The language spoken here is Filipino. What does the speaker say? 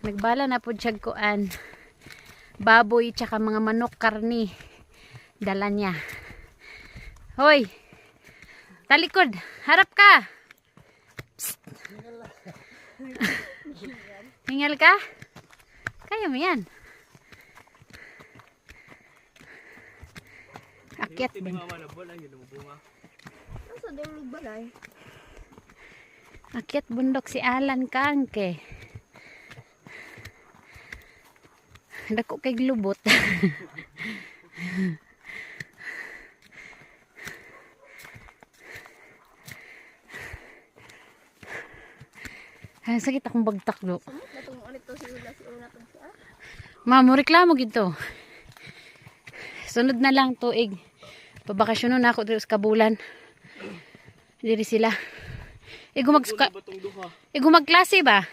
Nagbala na po siya kuan. Baboy tsaka mga manok karni. Dala niya. Hoy! Talikod! Harap ka! Psst. Hingal ka? Kaya mo yan. Akyat din. Akyat bundok si Alan Kangke. Dako kay glubot. Ay, sakit akong bagtaklo. Mamo, reklamo gito. Sunod na lang tuig. Pabakasyon na ako dito sa Kabulan. Diri sila. Igumagklase ba?